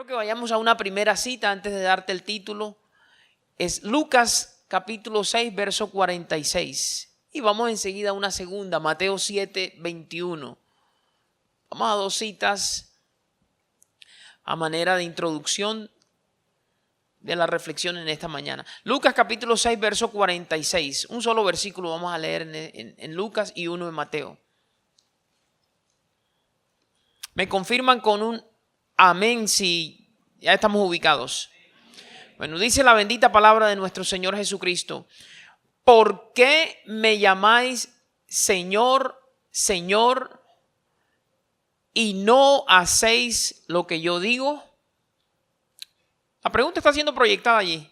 Quiero que vayamos a una primera cita antes de darte el título. Es Lucas capítulo 6, verso 46. Y vamos enseguida a una segunda, Mateo 7, 21. Vamos a dos citas a manera de introducción de la reflexión en esta mañana. Lucas capítulo 6, verso 46. Un solo versículo vamos a leer en Lucas y uno en Mateo. Me confirman con un amén si ya estamos ubicados. Bueno, dice la bendita palabra de nuestro Señor Jesucristo. ¿Por qué me llamáis Señor, Señor, y no hacéis lo que yo digo? La pregunta está siendo proyectada allí.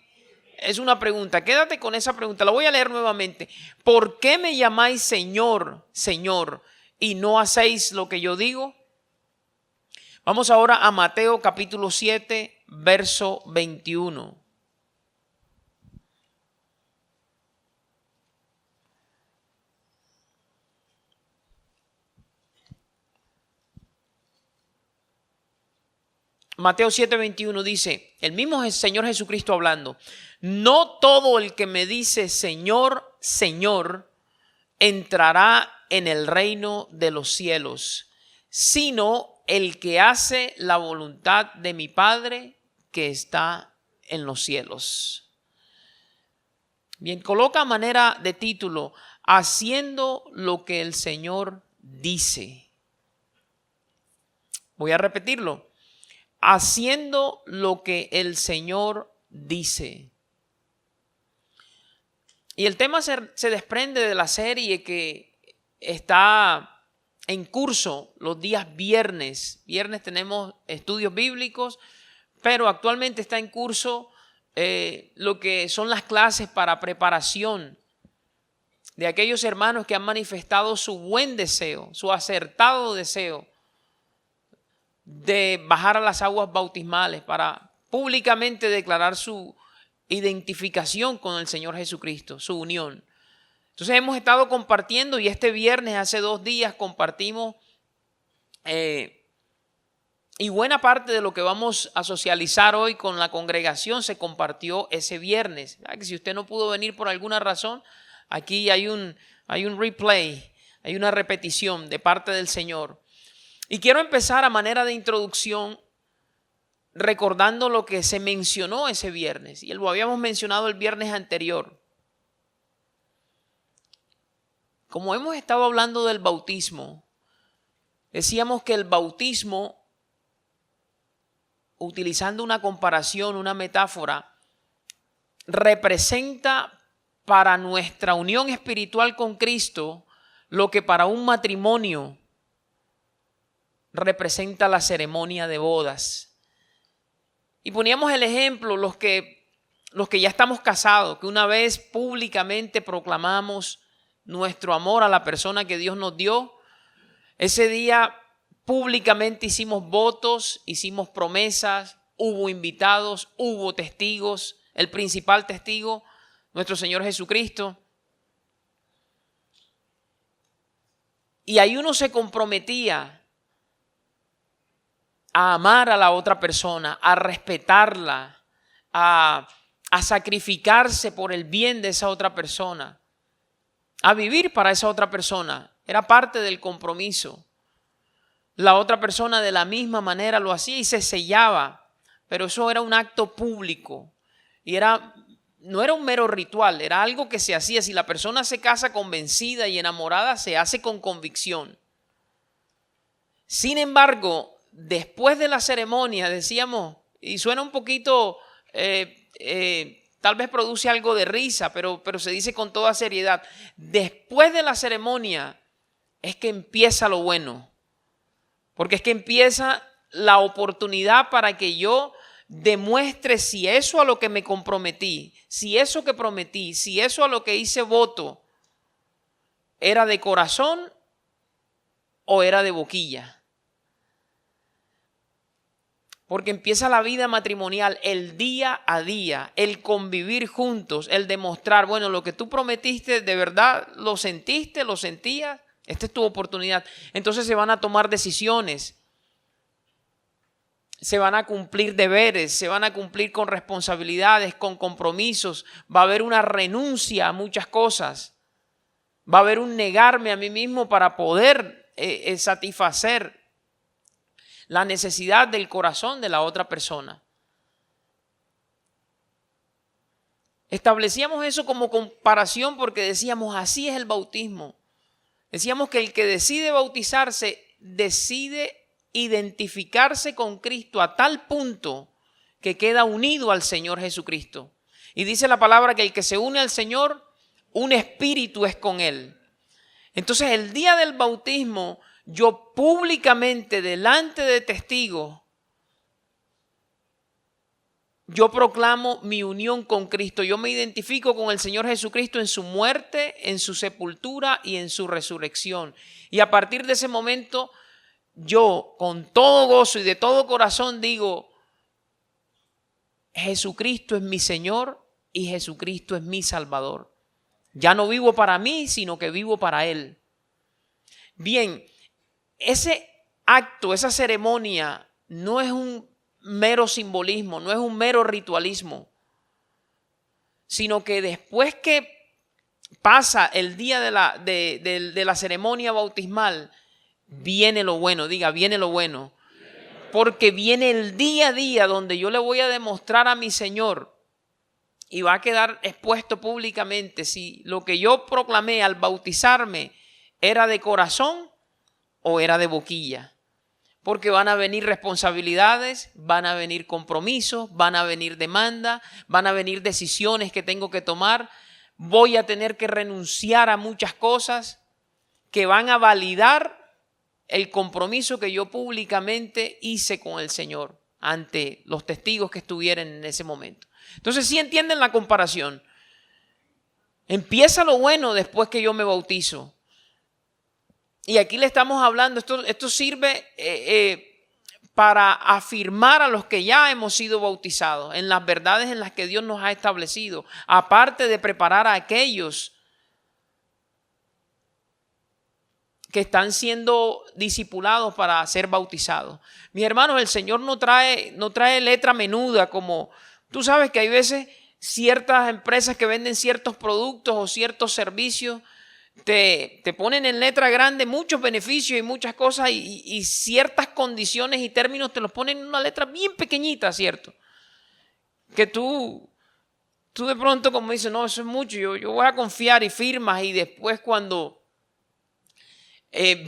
Es una pregunta. Quédate con esa pregunta. La voy a leer nuevamente. ¿Por qué me llamáis Señor, Señor, y no hacéis lo que yo digo? Vamos ahora a Mateo capítulo 7, verso 21. Mateo 7, 21 dice, el mismo Señor Jesucristo hablando, no todo el que me dice Señor, Señor, entrará en el reino de los cielos, sino el que hace la voluntad de mi Padre que está en los cielos. Bien, coloca a manera de título, haciendo lo que el Señor dice. Voy a repetirlo. Haciendo lo que el Señor dice. Y el tema se desprende de la serie que está en curso los días viernes. Viernes tenemos estudios bíblicos, pero actualmente está en curso lo que son las clases para preparación de aquellos hermanos que han manifestado su buen deseo, su acertado deseo de bajar a las aguas bautismales para públicamente declarar su identificación con el Señor Jesucristo, su unión. Entonces hemos estado compartiendo y este viernes, hace 2 días, compartimos y buena parte de lo que vamos a socializar hoy con la congregación se compartió ese viernes. Que si usted no pudo venir por alguna razón, aquí hay un replay, hay una repetición de parte del Señor. Y quiero empezar a manera de introducción recordando lo que se mencionó ese viernes. Y lo habíamos mencionado el viernes anterior. Como hemos estado hablando del bautismo, decíamos que el bautismo, utilizando una comparación, una metáfora, representa para nuestra unión espiritual con Cristo lo que para un matrimonio representa la ceremonia de bodas. Y poníamos el ejemplo, los que ya estamos casados, que una vez públicamente proclamamos nuestro amor a la persona que Dios nos dio, ese día públicamente hicimos votos, hicimos promesas, hubo invitados, hubo testigos, el principal testigo, nuestro Señor Jesucristo. Y ahí uno se comprometía a amar a la otra persona, a respetarla, a sacrificarse por el bien de esa otra persona, a vivir para esa otra persona. Era parte del compromiso. La otra persona de la misma manera lo hacía y se sellaba, pero eso era un acto público y no era un mero ritual, era algo que se hacía. Si la persona se casa convencida y enamorada, se hace con convicción. Sin embargo, después de la ceremonia, decíamos, y suena un poquito, tal vez produce algo de risa, pero se dice con toda seriedad, después de la ceremonia es que empieza lo bueno, porque es que empieza la oportunidad para que yo demuestre si eso a lo que me comprometí, si eso que prometí, si eso a lo que hice voto era de corazón o era de boquilla. Porque empieza la vida matrimonial, el día a día, el convivir juntos, el demostrar, bueno, lo que tú prometiste, de verdad lo sentiste, lo sentías, esta es tu oportunidad. Entonces se van a tomar decisiones. se van a cumplir deberes, se van a cumplir con responsabilidades, con compromisos. Va a haber una renuncia a muchas cosas. Va a haber un negarme a mí mismo para poder satisfacer la necesidad del corazón de la otra persona. Establecíamos eso como comparación porque decíamos, así es el bautismo. Decíamos que el que decide bautizarse decide identificarse con Cristo a tal punto que queda unido al Señor Jesucristo. Y dice la palabra que el que se une al Señor, un espíritu es con Él. Entonces el día del bautismo, yo públicamente delante de testigos, yo proclamo mi unión con Cristo. Yo me identifico con el Señor Jesucristo en su muerte, en su sepultura y en su resurrección. Y a partir de ese momento, yo con todo gozo y de todo corazón digo, Jesucristo es mi Señor y Jesucristo es mi Salvador. Ya no vivo para mí, sino que vivo para Él. Bien, ese acto, esa ceremonia no es un mero simbolismo, no es un mero ritualismo, sino que después que pasa el día de la ceremonia bautismal, viene lo bueno, diga, viene lo bueno, porque viene el día a día donde yo le voy a demostrar a mi Señor y va a quedar expuesto públicamente si lo que yo proclamé al bautizarme era de corazón o era de boquilla. Porque van a venir responsabilidades, van a venir compromisos, van a venir demandas, van a venir decisiones que tengo que tomar. Voy a tener que renunciar a muchas cosas que van a validar el compromiso que yo públicamente hice con el Señor ante los testigos que estuvieran en ese momento. Entonces, ¿sí entienden la comparación? Empieza lo bueno después que yo me bautizo. Y aquí le estamos hablando, esto sirve para afirmar a los que ya hemos sido bautizados en las verdades en las que Dios nos ha establecido, aparte de preparar a aquellos que están siendo discipulados para ser bautizados. Mis hermanos, el Señor no trae letra menuda, como tú sabes que hay veces ciertas empresas que venden ciertos productos o ciertos servicios te ponen en letra grande muchos beneficios y muchas cosas y ciertas condiciones y términos te los ponen en una letra bien pequeñita, ¿cierto? Que tú de pronto como dices, no, eso es mucho, yo voy a confiar y firmas y después cuando se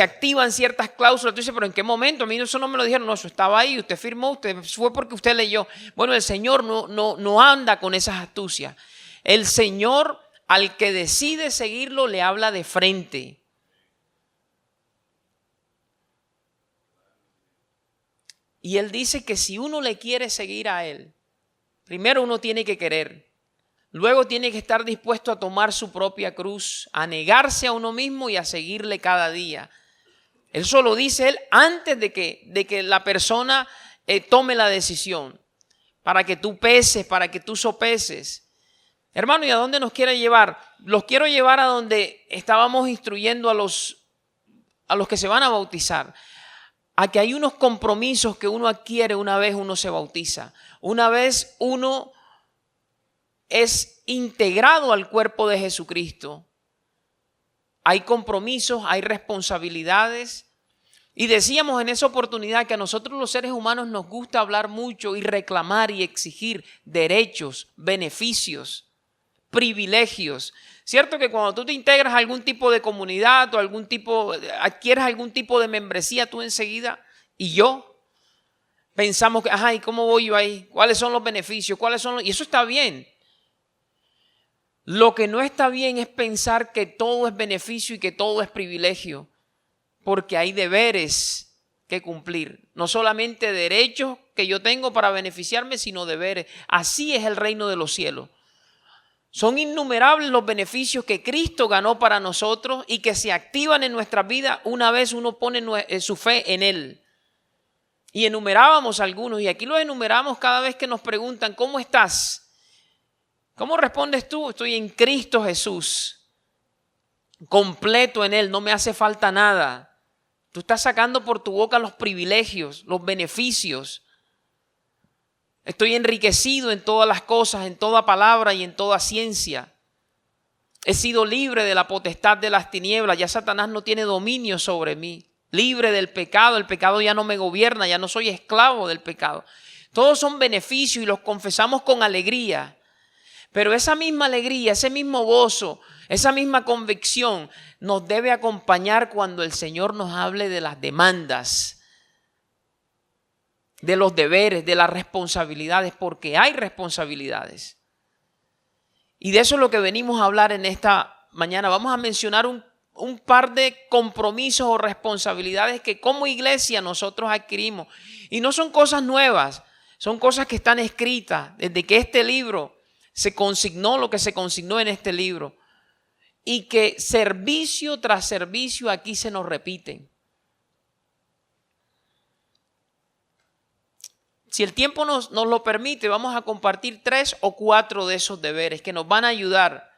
activan ciertas cláusulas, tú dices, pero ¿en qué momento? A mí eso no me lo dijeron, no, eso estaba ahí, usted firmó, usted fue porque usted leyó. Bueno, el Señor no anda con esas astucias. El Señor al que decide seguirlo le habla de frente. Y Él dice que si uno le quiere seguir a Él, primero uno tiene que querer. Luego tiene que estar dispuesto a tomar su propia cruz, a negarse a uno mismo y a seguirle cada día. Eso lo dice Él antes de que la persona tome la decisión, para que tú peses, para que tú sopeses. Hermano, ¿y a dónde nos quiere llevar? Los quiero llevar a donde estábamos instruyendo a los que se van a bautizar. A que hay unos compromisos que uno adquiere una vez uno se bautiza. Una vez uno es integrado al cuerpo de Jesucristo. Hay compromisos, hay responsabilidades. Y decíamos en esa oportunidad que a nosotros los seres humanos nos gusta hablar mucho y reclamar y exigir derechos, beneficios, privilegios. Cierto que cuando tú te integras a algún tipo de comunidad o adquieres algún tipo de membresía, tú enseguida y yo pensamos que, ¿y cómo voy yo ahí? ¿Cuáles son los beneficios? Y eso está bien. Lo que no está bien es pensar que todo es beneficio y que todo es privilegio, porque hay deberes que cumplir. No solamente derechos que yo tengo para beneficiarme, sino deberes. Así es el reino de los cielos. Son innumerables los beneficios que Cristo ganó para nosotros y que se activan en nuestra vida una vez uno pone su fe en Él. Y enumerábamos algunos, y aquí los enumeramos cada vez que nos preguntan, ¿cómo estás? ¿Cómo respondes tú? Estoy en Cristo Jesús, completo en Él, no me hace falta nada. Tú estás sacando por tu boca los privilegios, los beneficios. Estoy enriquecido en todas las cosas, en toda palabra y en toda ciencia. He sido libre de la potestad de las tinieblas. Ya Satanás no tiene dominio sobre mí. Libre del pecado. El pecado ya no me gobierna. Ya no soy esclavo del pecado. Todos son beneficios y los confesamos con alegría. Pero esa misma alegría, ese mismo gozo, esa misma convicción nos debe acompañar cuando el Señor nos hable de las demandas, de los deberes, de las responsabilidades, porque hay responsabilidades. Y de eso es lo que venimos a hablar en esta mañana. Vamos a mencionar un par de compromisos o responsabilidades que como iglesia nosotros adquirimos. Y no son cosas nuevas, son cosas que están escritas desde que este libro se consignó, lo que se consignó en este libro. Y que servicio tras servicio aquí se nos repiten. Si el tiempo nos lo permite, vamos a compartir 3 o 4 de esos deberes que nos van a ayudar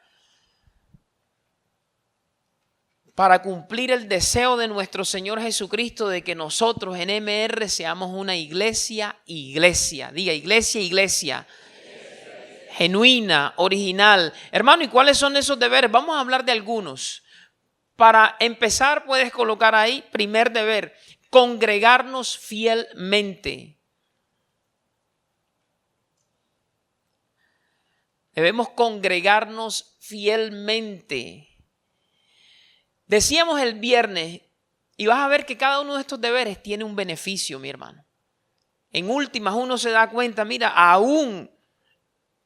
para cumplir el deseo de nuestro Señor Jesucristo de que nosotros en MR seamos una iglesia. Diga iglesia. Genuina, original. Hermano, ¿y cuáles son esos deberes? Vamos a hablar de algunos. Para empezar, puedes colocar ahí, primer deber, congregarnos fielmente. Debemos congregarnos fielmente. Decíamos el viernes, y vas a ver que cada uno de estos deberes tiene un beneficio, mi hermano. En últimas, uno se da cuenta, mira, aún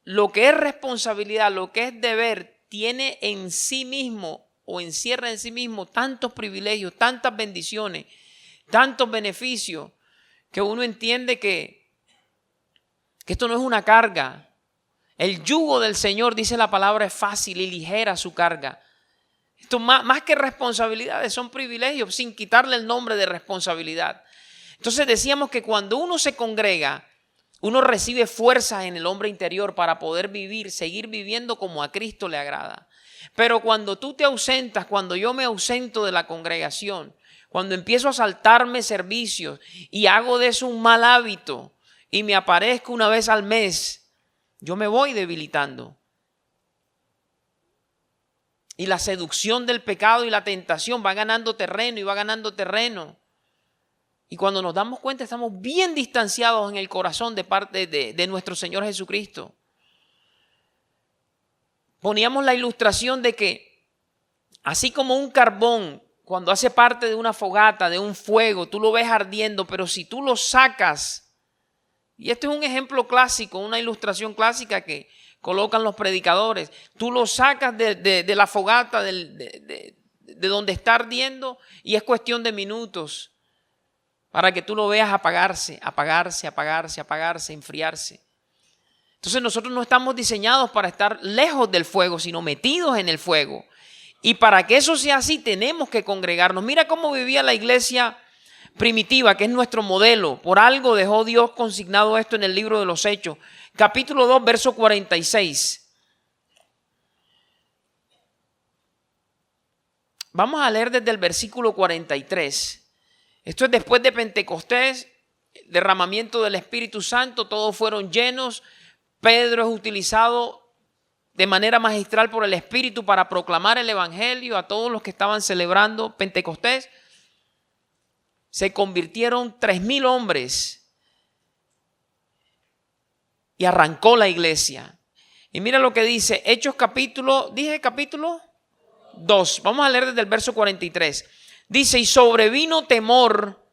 lo que es responsabilidad, lo que es deber, tiene en sí mismo o encierra en sí mismo tantos privilegios, tantas bendiciones, tantos beneficios, que uno entiende que esto no es una carga. El yugo del Señor, dice la palabra, es fácil y ligera su carga. Esto más que responsabilidades, son privilegios, sin quitarle el nombre de responsabilidad. Entonces decíamos que cuando uno se congrega, uno recibe fuerzas en el hombre interior para poder vivir, seguir viviendo como a Cristo le agrada. Pero cuando tú te ausentas, cuando yo me ausento de la congregación, cuando empiezo a saltarme servicios y hago de eso un mal hábito y me aparezco una vez al mes, yo me voy debilitando. Y la seducción del pecado y la tentación va ganando terreno y va ganando terreno. Y cuando nos damos cuenta estamos bien distanciados en el corazón de parte de nuestro Señor Jesucristo. Poníamos la ilustración de que así como un carbón, cuando hace parte de una fogata, de un fuego, tú lo ves ardiendo, pero si tú lo sacas, y este es un ejemplo clásico, una ilustración clásica que colocan los predicadores, tú lo sacas de la fogata, de donde está ardiendo, y es cuestión de minutos para que tú lo veas apagarse, enfriarse. Entonces nosotros no estamos diseñados para estar lejos del fuego, sino metidos en el fuego. Y para que eso sea así, tenemos que congregarnos. Mira cómo vivía la iglesia primitiva, que es nuestro modelo. Por algo dejó Dios consignado esto en el libro de los Hechos. Capítulo 2, verso 46. Vamos a leer desde el versículo 43. Esto es después de Pentecostés, derramamiento del Espíritu Santo, todos fueron llenos. Pedro es utilizado de manera magistral por el Espíritu para proclamar el Evangelio a todos los que estaban celebrando Pentecostés. Se convirtieron 3,000 hombres y arrancó la iglesia. Y mira lo que dice Hechos capítulo 2. Vamos a leer desde el verso 43. Dice, y sobrevino temor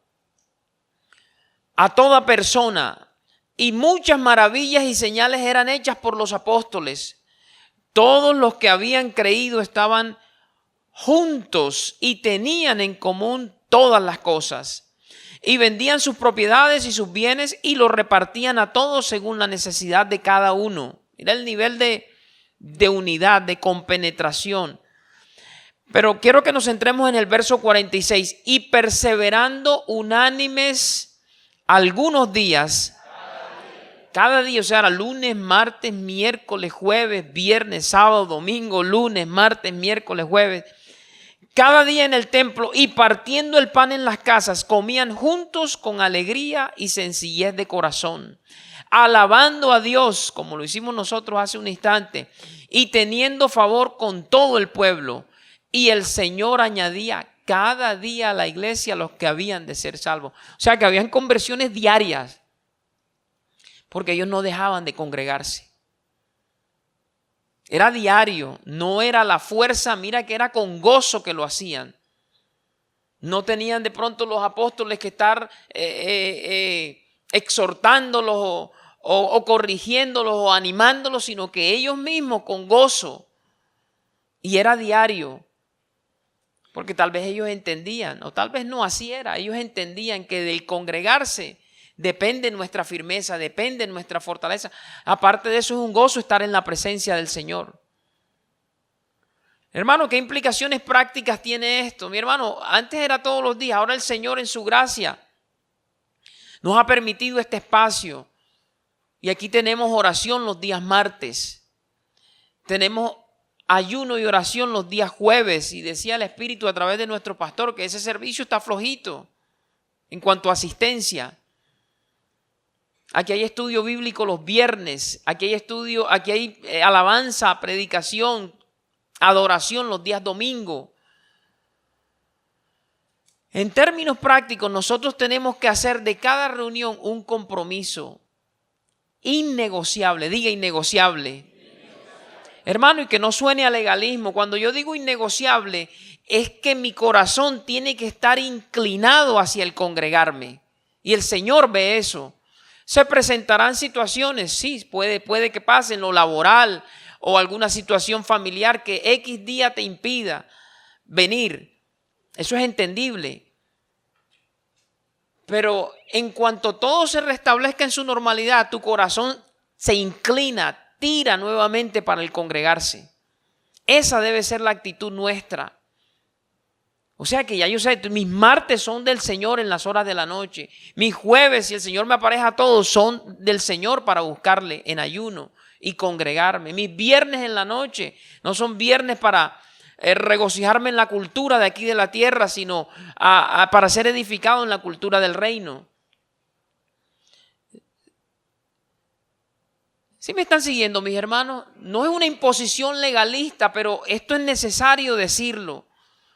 a toda persona, y muchas maravillas y señales eran hechas por los apóstoles. Todos los que habían creído estaban juntos y tenían en común todas las cosas. Y vendían sus propiedades y sus bienes y los repartían a todos según la necesidad de cada uno. Mira el nivel de unidad, de compenetración. Pero quiero que nos centremos en el verso 46. Y perseverando unánimes algunos días, cada día, o sea, lunes, martes, miércoles, jueves, viernes, sábado, domingo, lunes, martes, miércoles, jueves. cada día en el templo y partiendo el pan en las casas, comían juntos con alegría y sencillez de corazón, alabando a Dios, como lo hicimos nosotros hace un instante, y teniendo favor con todo el pueblo. Y el Señor añadía cada día a la iglesia los que habían de ser salvos. O sea que habían conversiones diarias, porque ellos no dejaban de congregarse. Era diario, no era la fuerza, mira que era con gozo que lo hacían. No tenían de pronto los apóstoles que estar exhortándolos o corrigiéndolos o animándolos, sino que ellos mismos con gozo. Y era diario, porque tal vez ellos entendían, o tal vez no, así era. Ellos entendían que del congregarse depende nuestra firmeza, depende nuestra fortaleza. Aparte de eso, es un gozo estar en la presencia del Señor. Hermano, ¿qué implicaciones prácticas tiene esto? Mi hermano, antes era todos los días, ahora el Señor en su gracia nos ha permitido este espacio. Y aquí tenemos oración los días martes. Tenemos ayuno y oración los días jueves. Y decía el Espíritu a través de nuestro pastor que ese servicio está flojito en cuanto a asistencia. Aquí hay estudio bíblico los viernes, aquí hay estudio, aquí hay alabanza, predicación, adoración los días domingo. En términos prácticos, nosotros tenemos que hacer de cada reunión un compromiso innegociable, diga innegociable. Hermano, y que no suene a legalismo, cuando yo digo innegociable, es que mi corazón tiene que estar inclinado hacia el congregarme. Y el Señor ve eso. Se presentarán situaciones, sí, puede que pase en lo laboral o alguna situación familiar que X día te impida venir. Eso es entendible. Pero en cuanto todo se restablezca en su normalidad, tu corazón se inclina, tira nuevamente para el congregarse. Esa debe ser la actitud nuestra. O sea que ya yo sé, mis martes son del Señor en las horas de la noche. Mis jueves, si el Señor me apareja a todos, son del Señor para buscarle en ayuno y congregarme. Mis viernes en la noche no son viernes para regocijarme en la cultura de aquí de la tierra, sino para ser edificado en la cultura del reino. ¿Sí me están siguiendo, mis hermanos? No es una imposición legalista, pero esto es necesario decirlo.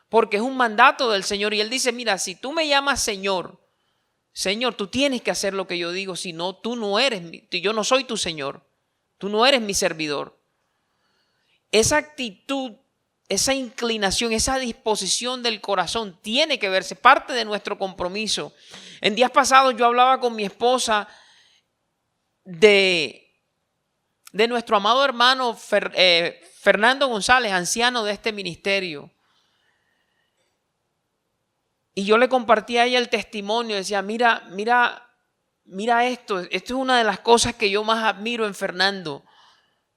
Porque es un mandato del Señor y Él dice, mira, si tú me llamas Señor, Señor, tú tienes que hacer lo que yo digo, si no, tú no eres, yo no soy tu Señor, tú no eres mi servidor. Esa actitud, esa inclinación, esa disposición del corazón tiene que verse, parte de nuestro compromiso. En días pasados yo hablaba con mi esposa de nuestro amado hermano Fernando González, anciano de este ministerio. Y yo le compartí a ella el testimonio, decía, mira esto es una de las cosas que yo más admiro en Fernando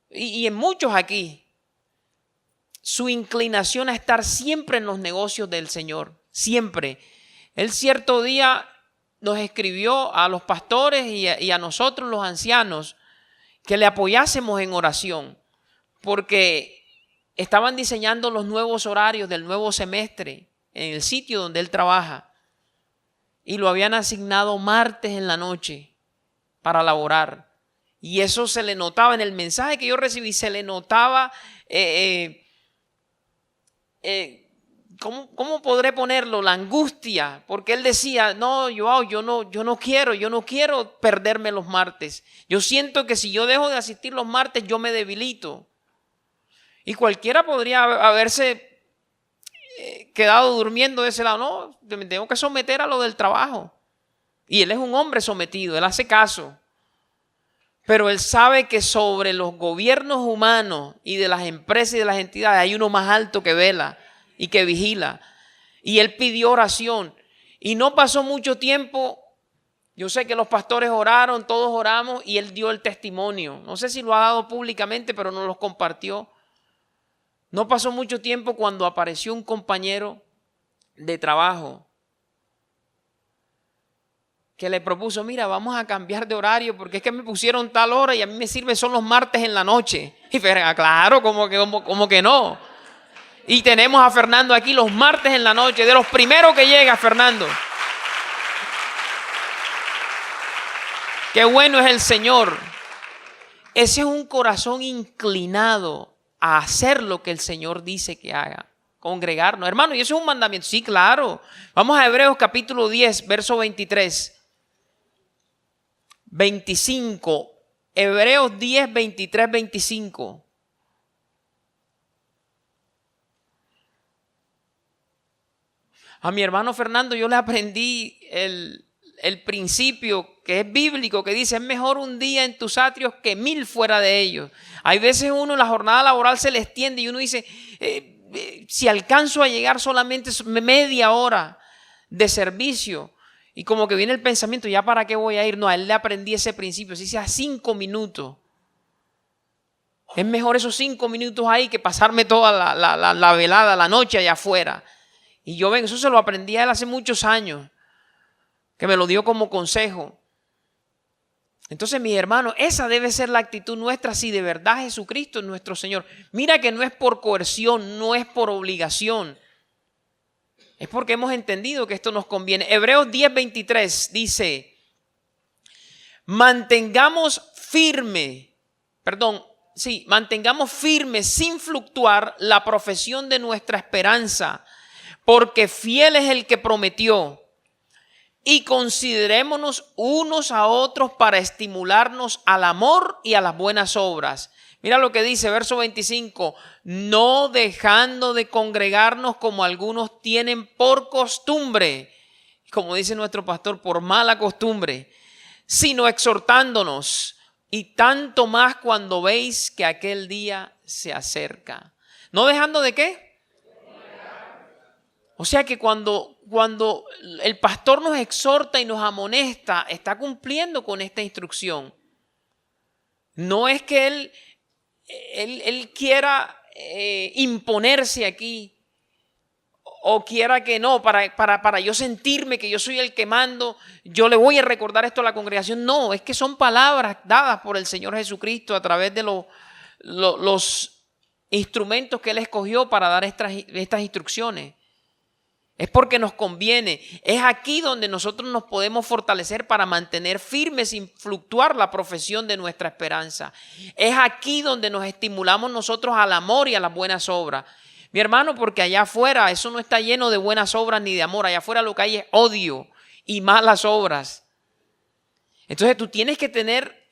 y en muchos aquí. Su inclinación a estar siempre en los negocios del Señor, siempre. Él cierto día nos escribió a los pastores y a nosotros los ancianos que le apoyásemos en oración, porque estaban diseñando los nuevos horarios del nuevo semestre en el sitio donde él trabaja y lo habían asignado martes en la noche para laborar. Y eso se le notaba en el mensaje que yo recibí, se le notaba, ¿cómo podré ponerlo? La angustia, porque él decía, no, yo no quiero perderme los martes. Yo siento que si yo dejo de asistir los martes, yo me debilito. Y cualquiera podría haberse quedado durmiendo de ese lado. No, me tengo que someter a lo del trabajo. Y él es un hombre sometido, él hace caso. Pero él sabe que sobre los gobiernos humanos y de las empresas y de las entidades hay uno más alto que vela y que vigila. Y él pidió oración. Y no pasó mucho tiempo. Yo sé que los pastores oraron, todos oramos y él dio el testimonio. No sé si lo ha dado públicamente, pero nos los compartió. No pasó mucho tiempo cuando apareció un compañero de trabajo que le propuso, mira, vamos a cambiar de horario porque es que me pusieron tal hora y a mí me sirve son los martes en la noche. Y claro, como que no. Y tenemos a Fernando aquí los martes en la noche, de los primeros que llega Fernando. Qué bueno es el Señor. Ese es un corazón inclinado a hacer lo que el Señor dice que haga. Congregarnos. Hermano, y eso es un mandamiento. Sí, claro. Vamos a Hebreos capítulo 10, verso 23. 25. Hebreos 10, 23, 25. A mi hermano Fernando yo le aprendí el principio que es bíblico, que dice: es mejor un día en tus atrios que 1000 fuera de ellos. Hay veces uno, la jornada laboral se le extiende y uno dice, si alcanzo a llegar solamente media hora de servicio, y como que viene el pensamiento, ¿ya para qué voy a ir? No, a él le aprendí ese principio, si sea 5 minutos. Es mejor esos 5 minutos ahí que pasarme toda la velada, la noche allá afuera. Y yo eso se lo aprendí a él hace muchos años, que me lo dio como consejo. Entonces, mis hermanos, esa debe ser la actitud nuestra si de verdad Jesucristo es nuestro Señor. Mira que no es por coerción, no es por obligación. Es porque hemos entendido que esto nos conviene. Hebreos 10, 23 dice: mantengamos firme sin fluctuar la profesión de nuestra esperanza, porque fiel es el que prometió. Y considerémonos unos a otros para estimularnos al amor y a las buenas obras. Mira lo que dice, verso 25. No dejando de congregarnos como algunos tienen por costumbre, como dice nuestro pastor, por mala costumbre, sino exhortándonos, y tanto más cuando veis que aquel día se acerca. ¿No dejando de qué? O sea que cuando el pastor nos exhorta y nos amonesta, está cumpliendo con esta instrucción. No es que él quiera imponerse aquí, o quiera que no, para yo sentirme que yo soy el que mando, yo le voy a recordar esto a la congregación. No, es que son palabras dadas por el Señor Jesucristo a través de los instrumentos que Él escogió para dar estas instrucciones. Es porque nos conviene. Es aquí donde nosotros nos podemos fortalecer para mantener firme sin fluctuar la profesión de nuestra esperanza. Es aquí donde nos estimulamos nosotros al amor y a las buenas obras. Mi hermano, porque allá afuera eso no está lleno de buenas obras ni de amor. Allá afuera lo que hay es odio y malas obras. Entonces tú tienes que tener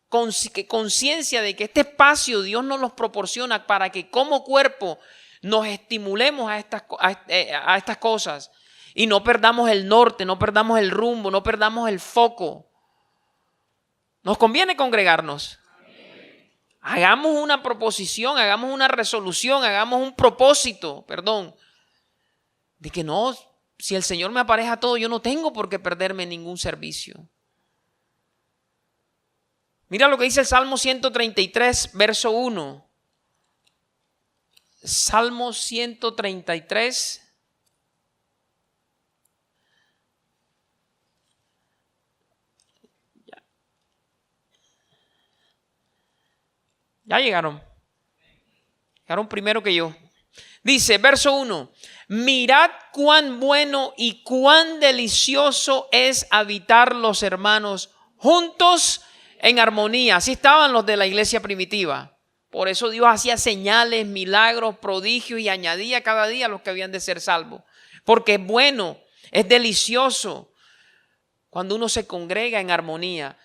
conciencia de que este espacio Dios nos los proporciona para que como cuerpo nos estimulemos a estas cosas y no perdamos el norte, no perdamos el rumbo, no perdamos el foco. Nos conviene congregarnos. Hagamos una proposición, hagamos una resolución, hagamos un propósito, de que no, si el Señor me apareja todo, yo no tengo por qué perderme ningún servicio. Mira lo que dice el Salmo 133, verso 1. Salmo 133. Ya llegaron. Llegaron primero que yo. Dice, verso 1. Mirad cuán bueno y cuán delicioso es habitar los hermanos juntos en armonía. Así estaban los de la iglesia primitiva. Por eso Dios hacía señales, milagros, prodigios y añadía cada día a los que habían de ser salvos. Porque es bueno, es delicioso cuando uno se congrega en armonía.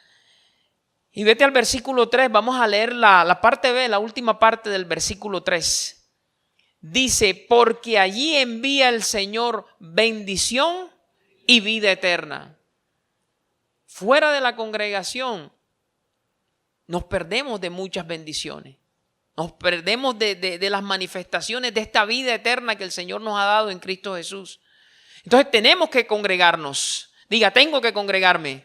Y vete al versículo 3, vamos a leer la parte B, la última parte del versículo 3. Dice, porque allí envía el Señor bendición y vida eterna. Fuera de la congregación nos perdemos de muchas bendiciones. Nos perdemos de las manifestaciones de esta vida eterna que el Señor nos ha dado en Cristo Jesús. Entonces tenemos que congregarnos. Diga, tengo que congregarme.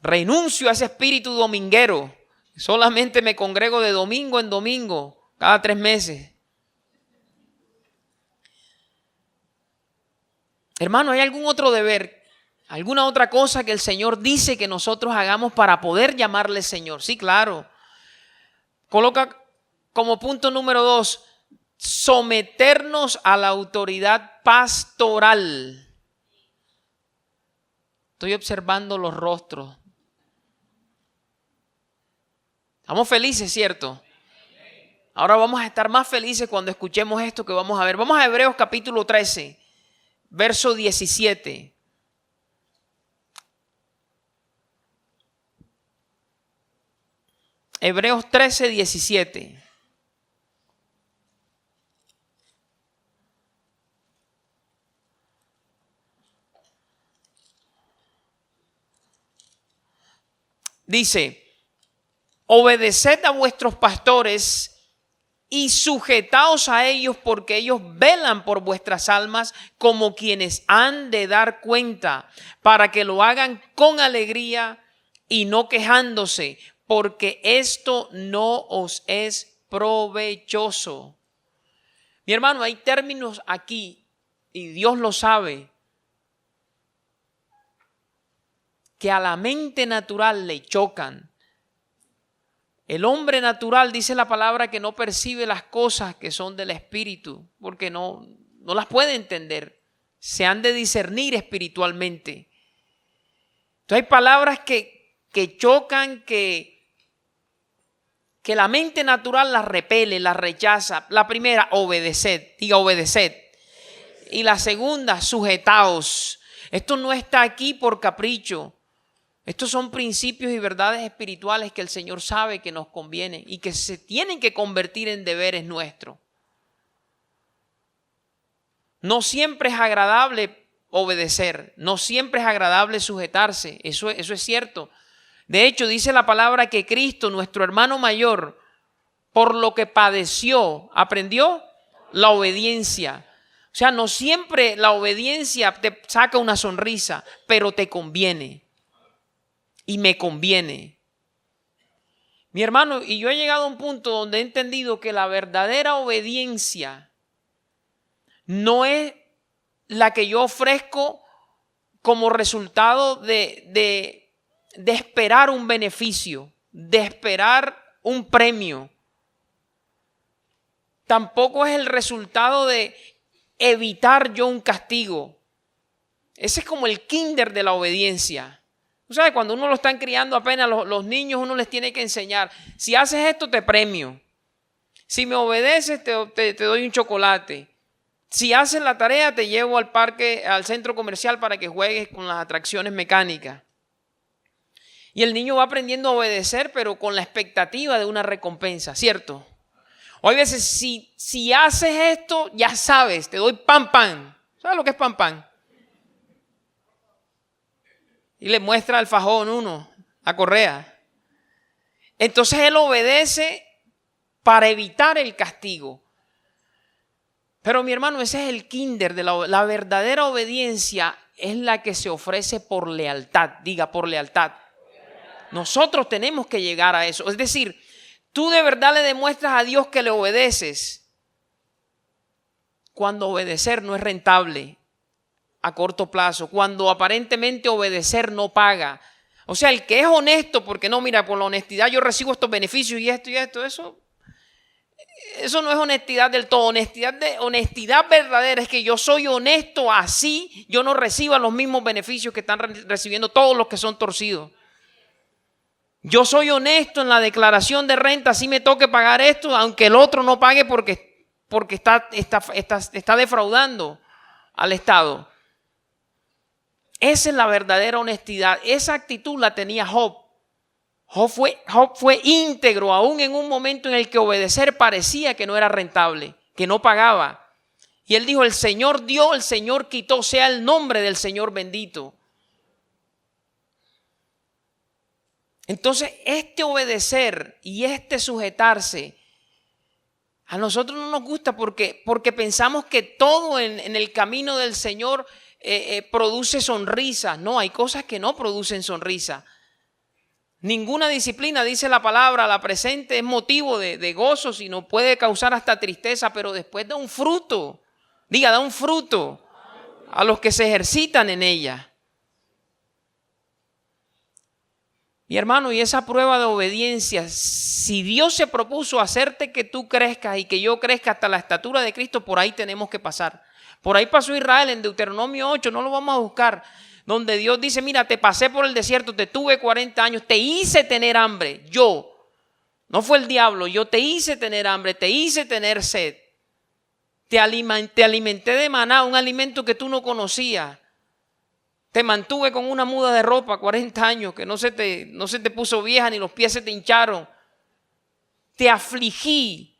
Renuncio a ese espíritu dominguero. Solamente me congrego de domingo en domingo, cada 3 meses. Hermano, ¿hay algún otro deber? ¿Alguna otra cosa que el Señor dice que nosotros hagamos para poder llamarle Señor? Sí, claro. Coloca como punto número 2, someternos a la autoridad pastoral. Estoy observando los rostros. Estamos felices, ¿cierto? Ahora vamos a estar más felices cuando escuchemos esto que vamos a ver. Vamos a Hebreos capítulo 13, verso 17. Hebreos 13, 17. Dice, obedeced a vuestros pastores y sujetaos a ellos, porque ellos velan por vuestras almas como quienes han de dar cuenta, para que lo hagan con alegría y no quejándose, porque esto no os es provechoso. Mi hermano, hay términos aquí, y Dios lo sabe, que a la mente natural le chocan. El hombre natural, dice la palabra, que no percibe las cosas que son del espíritu, porque no las puede entender. Se han de discernir espiritualmente. Entonces hay palabras que chocan, que la mente natural las repele, las rechaza. La primera, obedeced, diga obedeced. Y la segunda, sujetaos. Esto no está aquí por capricho. Estos son principios y verdades espirituales que el Señor sabe que nos convienen y que se tienen que convertir en deberes nuestros. No siempre es agradable obedecer, no siempre es agradable sujetarse, eso es cierto. De hecho, dice la palabra que Cristo, nuestro hermano mayor, por lo que padeció, aprendió la obediencia. O sea, no siempre la obediencia te saca una sonrisa, pero te conviene. Y me conviene. Mi hermano, y yo he llegado a un punto donde he entendido que la verdadera obediencia no es la que yo ofrezco como resultado de esperar un beneficio, de esperar un premio. Tampoco es el resultado de evitar yo un castigo. Ese es como el kinder de la obediencia. ¿Sabes? Cuando uno lo están criando apenas los niños, uno les tiene que enseñar. Si haces esto, te premio. Si me obedeces, te doy un chocolate. Si haces la tarea, te llevo al parque, al centro comercial para que juegues con las atracciones mecánicas. Y el niño va aprendiendo a obedecer, pero con la expectativa de una recompensa, ¿cierto? O hay veces, si haces esto, ya sabes, te doy pan. ¿Sabes lo que es pan? Y le muestra al fajón uno, la correa. Entonces él obedece para evitar el castigo. Pero mi hermano, ese es el kinder de la verdadera obediencia, es la que se ofrece por lealtad. Diga, por lealtad. Nosotros tenemos que llegar a eso. Es decir, tú de verdad le demuestras a Dios que le obedeces cuando obedecer no es rentable a corto plazo, cuando aparentemente obedecer no paga. O sea, el que es honesto, porque no, mira, por la honestidad yo recibo estos beneficios y esto, eso no es honestidad del todo. Honestidad verdadera es que yo soy honesto, así yo no reciba los mismos beneficios que están recibiendo todos los que son torcidos. Yo soy honesto en la declaración de renta, así me toque pagar esto, aunque el otro no pague porque está defraudando al Estado. Esa es la verdadera honestidad. Esa actitud la tenía Job. Job fue íntegro aún en un momento en el que obedecer parecía que no era rentable, que no pagaba. Y él dijo, el Señor dio, el Señor quitó, sea el nombre del Señor bendito. Entonces, este obedecer y este sujetarse, a nosotros no nos gusta porque pensamos que todo en el camino del Señor produce sonrisas. No, hay cosas que no producen sonrisa. Ninguna disciplina, dice la palabra, la presente es motivo de gozo, sino puede causar hasta tristeza, pero después da un fruto. Diga, da un fruto a los que se ejercitan en ella. Mi hermano, y esa prueba de obediencia, si Dios se propuso hacerte que tú crezcas y que yo crezca hasta la estatura de Cristo, por ahí tenemos que pasar. Por ahí pasó Israel en Deuteronomio 8, no lo vamos a buscar, donde Dios dice, mira, te pasé por el desierto, te tuve 40 años, te hice tener hambre, yo. No fue el diablo, yo te hice tener hambre, te hice tener sed. Te alimenté de maná, un alimento que tú no conocías. Te mantuve con una muda de ropa 40 años que no se te puso vieja ni los pies se te hincharon. Te afligí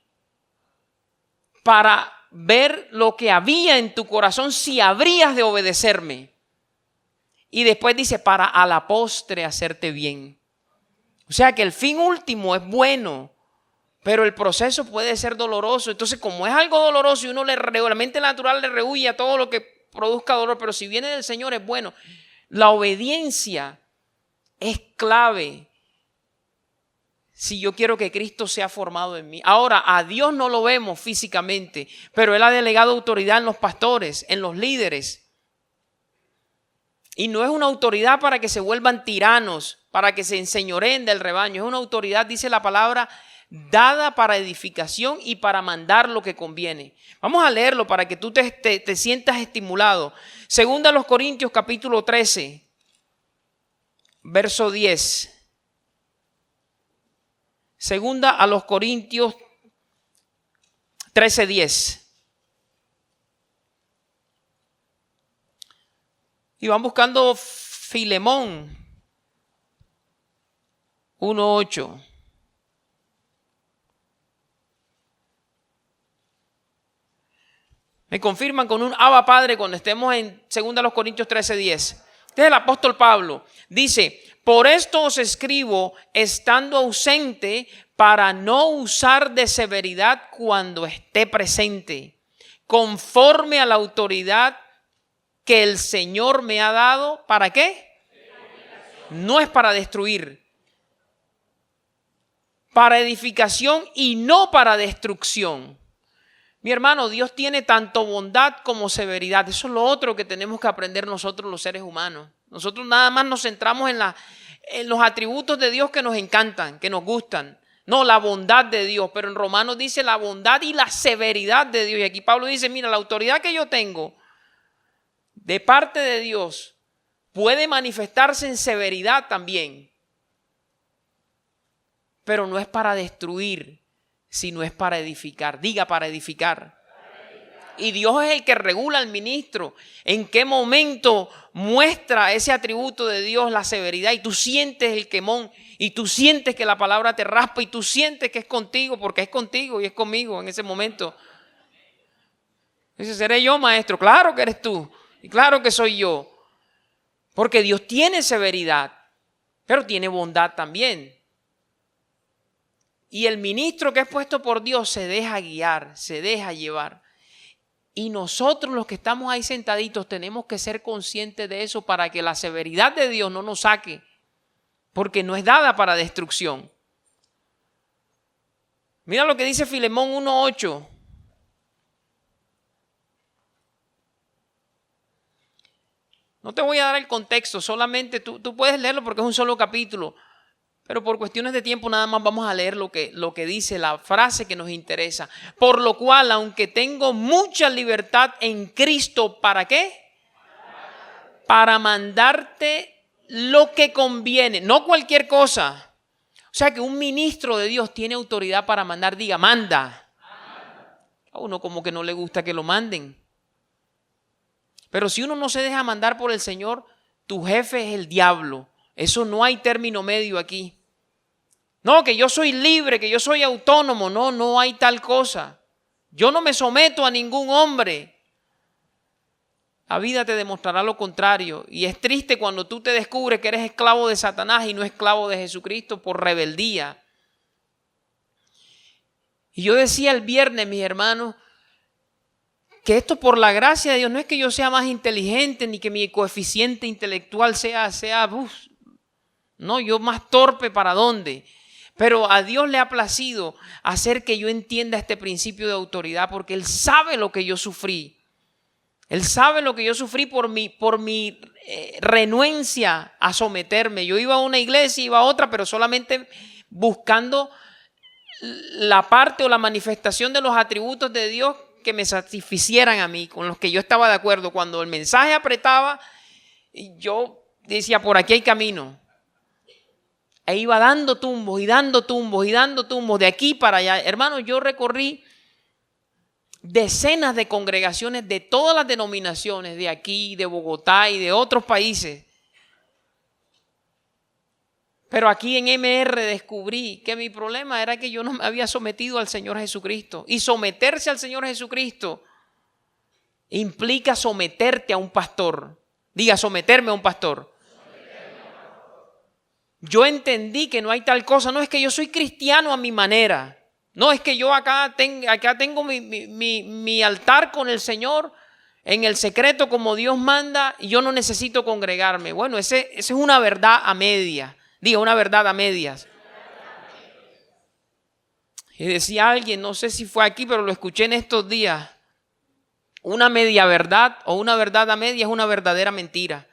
para ver lo que había en tu corazón si habrías de obedecerme. Y después dice, para a la postre hacerte bien. O sea que el fin último es bueno, pero el proceso puede ser doloroso. Entonces, como es algo doloroso y uno la mente natural le rehúye a todo lo que produzca dolor, pero si viene del Señor es bueno. La obediencia es clave si yo quiero que Cristo sea formado en mí. Ahora, a Dios no lo vemos físicamente, pero Él ha delegado autoridad en los pastores, en los líderes. Y no es una autoridad para que se vuelvan tiranos, para que se enseñoreen del rebaño. Es una autoridad, dice la palabra, dada para edificación y para mandar lo que conviene. Vamos a leerlo para que tú te sientas estimulado. Segunda a los Corintios capítulo 13, verso 10. Segunda a los Corintios 13, 10. Y van buscando Filemón 1:8. Me confirman con un Abba Padre cuando estemos en 2 Corintios 13:10. Este es el apóstol Pablo. Dice, por esto os escribo estando ausente para no usar de severidad cuando esté presente, conforme a la autoridad que el Señor me ha dado. ¿Para qué? No es para destruir, para edificación y no para destrucción. Mi hermano, Dios tiene tanto bondad como severidad. Eso es lo otro que tenemos que aprender nosotros los seres humanos. Nosotros nada más nos centramos en los atributos de Dios que nos encantan, que nos gustan. No, la bondad de Dios. Pero en Romanos dice la bondad y la severidad de Dios. Y aquí Pablo dice, mira, la autoridad que yo tengo de parte de Dios puede manifestarse en severidad también. Pero no es para destruir, sino es para edificar. Diga, para edificar. Y Dios es el que regula al ministro. En qué momento muestra ese atributo de Dios, la severidad, y tú sientes el quemón, y tú sientes que la palabra te raspa, y tú sientes que es contigo, porque es contigo y es conmigo en ese momento. Dice, ¿seré yo, maestro? Claro que eres tú, y claro que soy yo. Porque Dios tiene severidad, pero tiene bondad también. Y el ministro que es puesto por Dios se deja guiar, se deja llevar. Y nosotros los que estamos ahí sentaditos tenemos que ser conscientes de eso para que la severidad de Dios no nos saque, porque no es dada para destrucción. Mira lo que dice Filemón 1:8. No te voy a dar el contexto, solamente tú puedes leerlo porque es un solo capítulo. Pero por cuestiones de tiempo nada más vamos a leer lo que dice la frase que nos interesa. Por lo cual, aunque tengo mucha libertad en Cristo, ¿para qué? Para mandarte lo que conviene, no cualquier cosa. O sea que un ministro de Dios tiene autoridad para mandar, diga, manda. A uno como que no le gusta que lo manden. Pero si uno no se deja mandar por el Señor, tu jefe es el diablo. Eso no hay término medio aquí. No, que yo soy libre, que yo soy autónomo. No, no hay tal cosa. Yo no me someto a ningún hombre. La vida te demostrará lo contrario. Y es triste cuando tú te descubres que eres esclavo de Satanás y no esclavo de Jesucristo por rebeldía. Y yo decía el viernes, mis hermanos, que esto por la gracia de Dios no es que yo sea más inteligente ni que mi coeficiente intelectual sea no, yo más torpe para dónde. Pero a Dios le ha placido hacer que yo entienda este principio de autoridad porque Él sabe lo que yo sufrí. Él sabe lo que yo sufrí por mi renuencia a someterme. Yo iba a una iglesia, iba a otra, pero solamente buscando la parte o la manifestación de los atributos de Dios que me satisficieran a mí, con los que yo estaba de acuerdo. Cuando el mensaje apretaba, yo decía, por aquí hay camino. E iba dando tumbos y dando tumbos y dando tumbos de aquí para allá. Hermano, yo recorrí decenas de congregaciones de todas las denominaciones, de aquí, de Bogotá y de otros países. Pero aquí en MR descubrí que mi problema era que yo no me había sometido al Señor Jesucristo. Y someterse al Señor Jesucristo implica someterte a un pastor. Diga, someterme a un pastor. Yo entendí que no hay tal cosa. No es que yo soy cristiano a mi manera. No es que yo acá tengo mi altar con el Señor en el secreto como Dios manda y yo no necesito congregarme. Bueno, esa es una verdad a medias. Diga, una verdad a medias. Y decía alguien, no sé si fue aquí, pero lo escuché en estos días. Una media verdad o una verdad a medias es una verdadera mentira.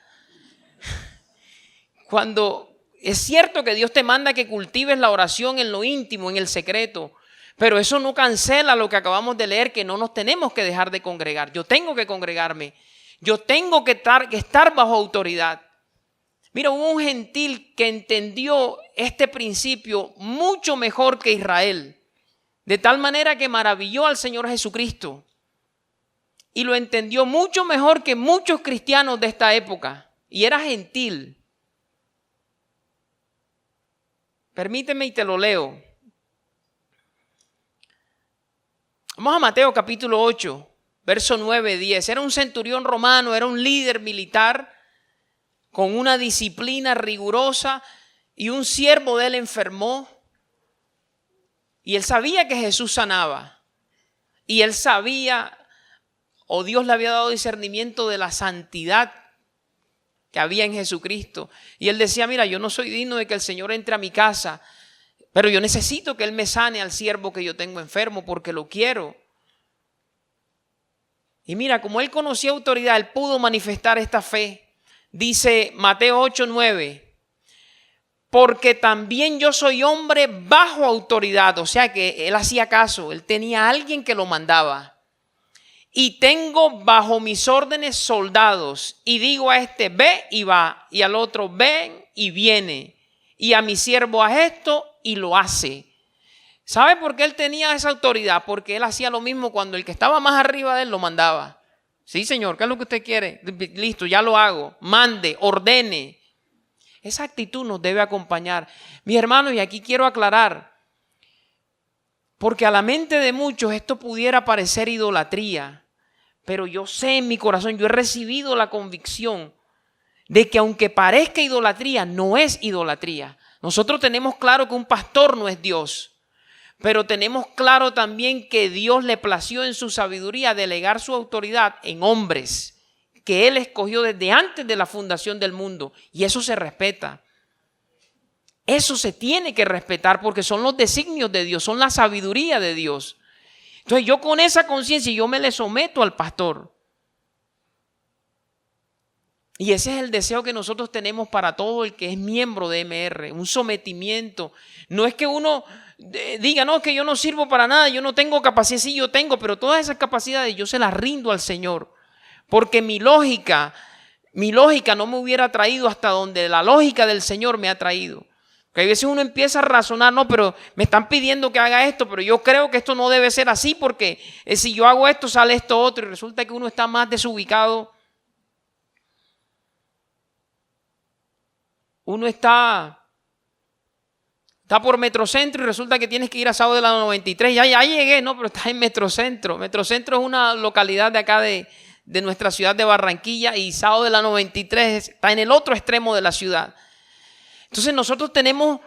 Cuando es cierto que Dios te manda que cultives la oración en lo íntimo, en el secreto, pero eso no cancela lo que acabamos de leer, que no nos tenemos que dejar de congregar. Yo tengo que congregarme. Yo tengo que estar bajo autoridad. Mira, hubo un gentil que entendió este principio mucho mejor que Israel, de tal manera que maravilló al Señor Jesucristo y lo entendió mucho mejor que muchos cristianos de esta época, y era gentil. Permíteme y te lo leo. Vamos a Mateo capítulo 8, verso 9, 10. Era un centurión romano, era un líder militar con una disciplina rigurosa, y un siervo de él enfermó y él sabía que Jesús sanaba, y él sabía, o Dios le había dado discernimiento de la santidad que había en Jesucristo, y él decía, mira, yo no soy digno de que el Señor entre a mi casa, pero yo necesito que Él me sane al siervo que yo tengo enfermo porque lo quiero. Y mira, como él conocía autoridad, él pudo manifestar esta fe. Dice Mateo 8:9, porque también yo soy hombre bajo autoridad. O sea que él hacía caso, él tenía a alguien que lo mandaba. Y tengo bajo mis órdenes soldados, y digo a este, ve y va, y al otro, ven y viene, y a mi siervo haz esto y lo hace. ¿Sabe por qué él tenía esa autoridad? Porque él hacía lo mismo cuando el que estaba más arriba de él lo mandaba. Sí, señor, ¿qué es lo que usted quiere? Listo, ya lo hago. Mande, ordene. Esa actitud nos debe acompañar. Mis hermanos, y aquí quiero aclarar, porque a la mente de muchos esto pudiera parecer idolatría, pero yo sé en mi corazón, yo he recibido la convicción de que aunque parezca idolatría, no es idolatría. Nosotros tenemos claro que un pastor no es Dios. Pero tenemos claro también que Dios le plació en su sabiduría delegar su autoridad en hombres que Él escogió desde antes de la fundación del mundo. Y eso se respeta. Eso se tiene que respetar porque son los designios de Dios, son la sabiduría de Dios. Entonces yo con esa conciencia yo me le someto al pastor. Y ese es el deseo que nosotros tenemos para todo el que es miembro de MR, un sometimiento. No es que uno diga, no, que yo no sirvo para nada, yo no tengo capacidad. Sí, yo tengo, pero todas esas capacidades yo se las rindo al Señor. Porque mi lógica no me hubiera traído hasta donde la lógica del Señor me ha traído. Porque a veces uno empieza a razonar, no, pero me están pidiendo que haga esto, pero yo creo que esto no debe ser así porque si yo hago esto sale esto otro, y resulta que uno está más desubicado. Uno está por Metrocentro y resulta que tienes que ir a Sao de la 93. Ya llegué, no, pero estás en Metrocentro. Metrocentro es una localidad de acá de nuestra ciudad de Barranquilla, y Sao de la 93 está en el otro extremo de la ciudad. Entonces nosotros tenemos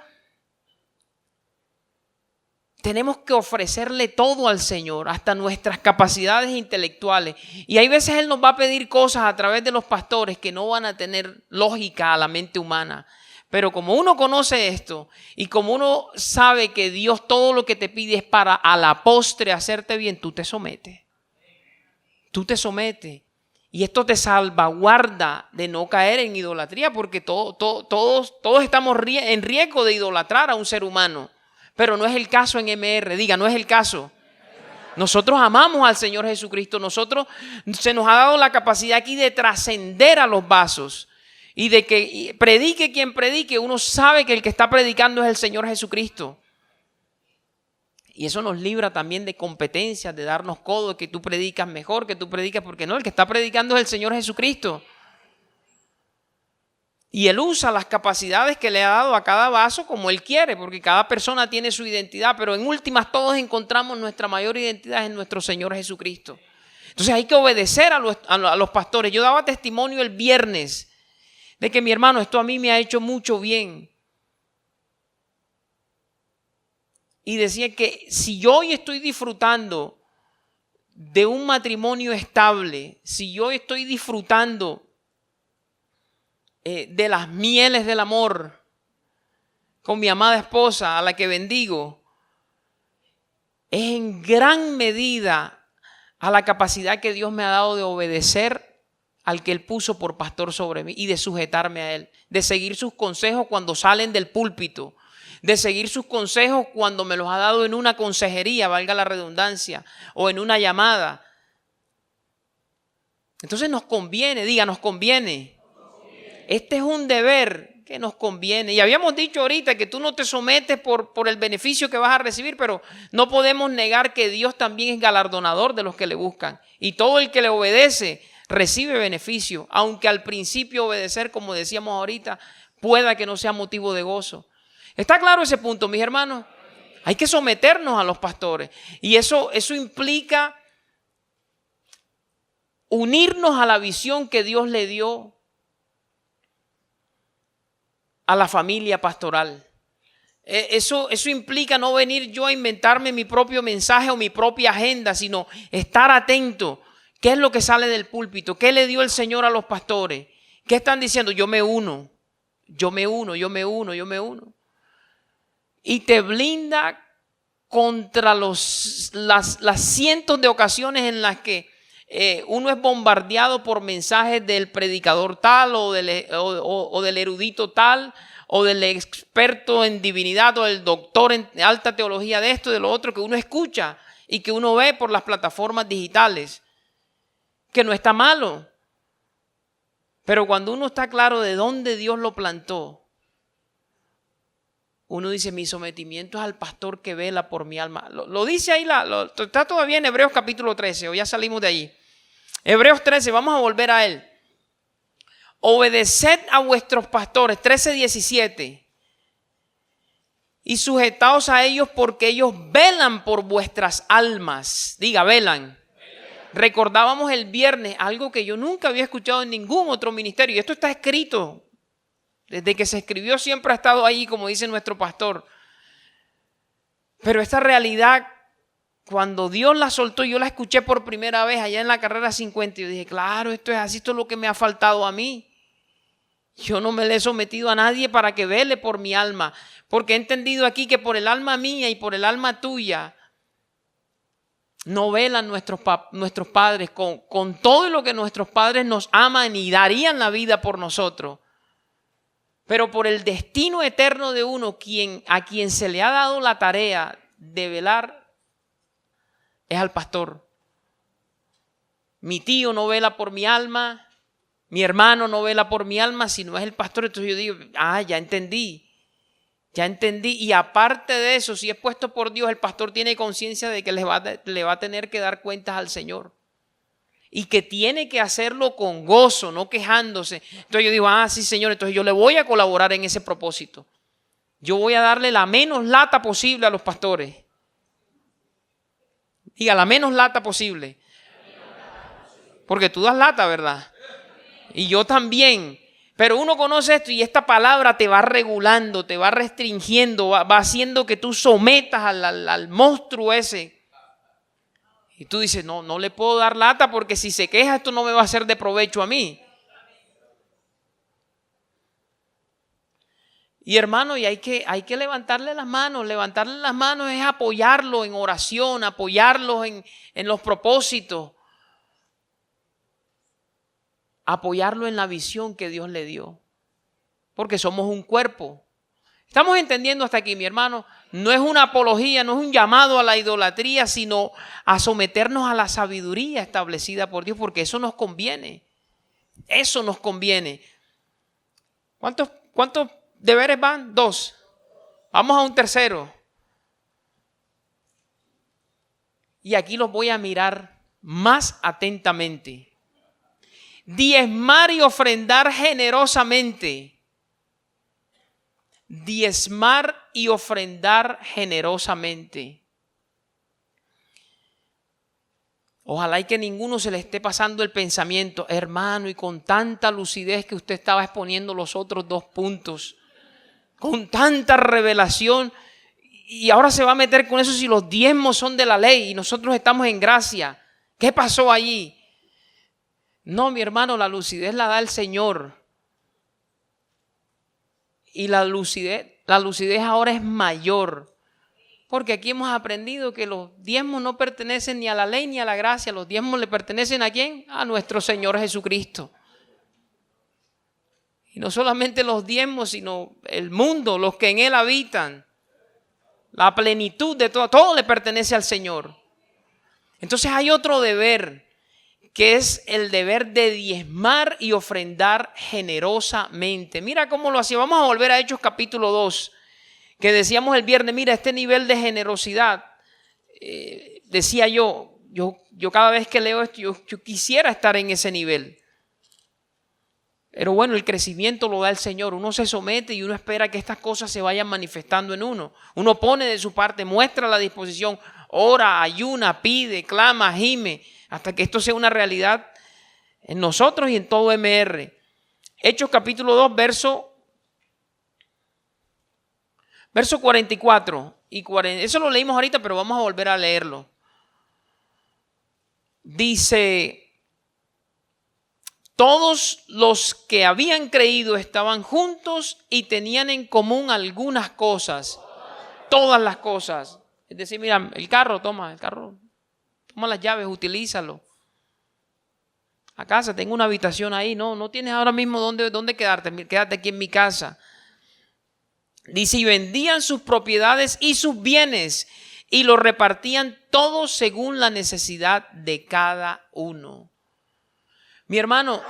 que ofrecerle todo al Señor, hasta nuestras capacidades intelectuales. Y hay veces Él nos va a pedir cosas a través de los pastores que no van a tener lógica a la mente humana. Pero como uno conoce esto y como uno sabe que Dios todo lo que te pide es para a la postre hacerte bien, tú te sometes. Tú te sometes. Y esto te salvaguarda de no caer en idolatría, porque todos estamos en riesgo de idolatrar a un ser humano. Pero no es el caso en MR, diga, no es el caso. Nosotros amamos al Señor Jesucristo. Se nos ha dado la capacidad aquí de trascender a los vasos. Y de que predique quien predique, uno sabe que el que está predicando es el Señor Jesucristo. Y eso nos libra también de competencias, de darnos codo, de que tú predicas mejor, que tú predicas, porque no, el que está predicando es el Señor Jesucristo. Y Él usa las capacidades que le ha dado a cada vaso como Él quiere, porque cada persona tiene su identidad, pero en últimas todos encontramos nuestra mayor identidad en nuestro Señor Jesucristo. Entonces hay que obedecer a los pastores. Yo daba testimonio el viernes de que mi hermano, esto a mí me ha hecho mucho bien. Y decía que si yo hoy estoy disfrutando de un matrimonio estable, si yo estoy disfrutando de las mieles del amor con mi amada esposa, a la que bendigo, es en gran medida a la capacidad que Dios me ha dado de obedecer al que Él puso por pastor sobre mí y de sujetarme a Él, de seguir sus consejos cuando salen del púlpito, de seguir sus consejos cuando me los ha dado en una consejería, valga la redundancia, o en una llamada. Entonces nos conviene, diga, nos conviene. Este es un deber que nos conviene. Y habíamos dicho ahorita que tú no te sometes por el beneficio que vas a recibir, pero no podemos negar que Dios también es galardonador de los que le buscan. Y todo el que le obedece recibe beneficio, aunque al principio obedecer, como decíamos ahorita, pueda que no sea motivo de gozo. ¿Está claro ese punto, mis hermanos? Hay que someternos a los pastores. Y eso implica unirnos a la visión que Dios le dio a la familia pastoral. Eso implica no venir yo a inventarme mi propio mensaje o mi propia agenda, sino estar atento. ¿Qué es lo que sale del púlpito? ¿Qué le dio el Señor a los pastores? ¿Qué están diciendo? Yo me uno. Y te blinda contra las cientos de ocasiones en las que uno es bombardeado por mensajes del predicador tal o del erudito tal o del experto en divinidad o del doctor en alta teología de esto y de lo otro que uno escucha y que uno ve por las plataformas digitales, que no está malo. Pero cuando uno está claro de dónde Dios lo plantó, uno dice, mi sometimiento es al pastor que vela por mi alma. Lo dice ahí, está todavía en Hebreos capítulo 13, o ya salimos de allí. Hebreos 13, vamos a volver a él. Obedeced a vuestros pastores, 13:17. Y sujetaos a ellos porque ellos velan por vuestras almas. Diga, velan. Recordábamos el viernes algo que yo nunca había escuchado en ningún otro ministerio. Y esto está escrito. Desde que se escribió siempre ha estado ahí, como dice nuestro pastor. Pero esta realidad, cuando Dios la soltó, yo la escuché por primera vez allá en la carrera 50. Y yo dije, claro, esto es así, esto es lo que me ha faltado a mí. Yo no me le he sometido a nadie para que vele por mi alma. Porque he entendido aquí que por el alma mía y por el alma tuya, no velan nuestros padres con todo lo que nuestros padres nos aman y darían la vida por nosotros. Pero por el destino eterno de uno, a quien se le ha dado la tarea de velar, es al pastor. Mi tío no vela por mi alma, mi hermano no vela por mi alma, sino es el pastor. Entonces yo digo, ya entendí. Y aparte de eso, si es puesto por Dios, el pastor tiene conciencia de que le va a tener que dar cuentas al Señor. Y que tiene que hacerlo con gozo, no quejándose. Entonces yo digo, sí, Señor, entonces yo le voy a colaborar en ese propósito. Yo voy a darle la menos lata posible a los pastores. Diga, la menos lata posible. Porque tú das lata, ¿verdad? Y yo también. Pero uno conoce esto y esta palabra te va regulando, te va restringiendo, va haciendo que tú sometas al monstruo ese. Y tú dices, no le puedo dar lata porque si se queja esto no me va a ser de provecho a mí. Y hermano, y hay que levantarle las manos. Levantarle las manos es apoyarlo en oración, apoyarlo en los propósitos. apoyarlo en la visión que Dios le dio. Porque somos un cuerpo. ¿Estamos entendiendo hasta aquí, mi hermano? No es una apología, no es un llamado a la idolatría, sino a someternos a la sabiduría establecida por Dios, porque eso nos conviene. Eso nos conviene. ¿Cuántos deberes van? 2. Vamos a un tercero. Y aquí los voy a mirar más atentamente. Diezmar y ofrendar generosamente. Diezmar y ofrendar generosamente. Ojalá y que ninguno se le esté pasando el pensamiento, hermano, y con tanta lucidez que usted estaba exponiendo los otros 2 puntos, con tanta revelación, y ahora se va a meter con eso si los diezmos son de la ley y nosotros estamos en gracia. ¿Qué pasó allí? No, mi hermano, la lucidez la da el Señor. Y la lucidez ahora es mayor. Porque aquí hemos aprendido que los diezmos no pertenecen ni a la ley ni a la gracia. Los diezmos le pertenecen ¿a quién? A nuestro Señor Jesucristo. Y no solamente los diezmos, sino el mundo, los que en él habitan. La plenitud de todo le pertenece al Señor. Entonces hay otro deber, que es el deber de diezmar y ofrendar generosamente. Mira cómo lo hacía. Vamos a volver a Hechos capítulo 2, que decíamos el viernes, mira, este nivel de generosidad, decía yo cada vez que leo esto, yo quisiera estar en ese nivel. Pero bueno, el crecimiento lo da el Señor. Uno se somete y uno espera que estas cosas se vayan manifestando en uno. Uno pone de su parte, muestra la disposición, ora, ayuna, pide, clama, gime, hasta que esto sea una realidad en nosotros y en todo MR. Hechos capítulo 2, verso 44 y 40. Eso lo leímos ahorita, pero vamos a volver a leerlo. Dice: todos los que habían creído estaban juntos y tenían en común algunas cosas. Todas las cosas. Es decir, mira, el carro, toma las llaves, utilízalo. A casa, tengo una habitación ahí. No tienes ahora mismo dónde quedarte. Quédate aquí en mi casa. Dice, y vendían sus propiedades y sus bienes y los repartían todos según la necesidad de cada uno. Mi hermano,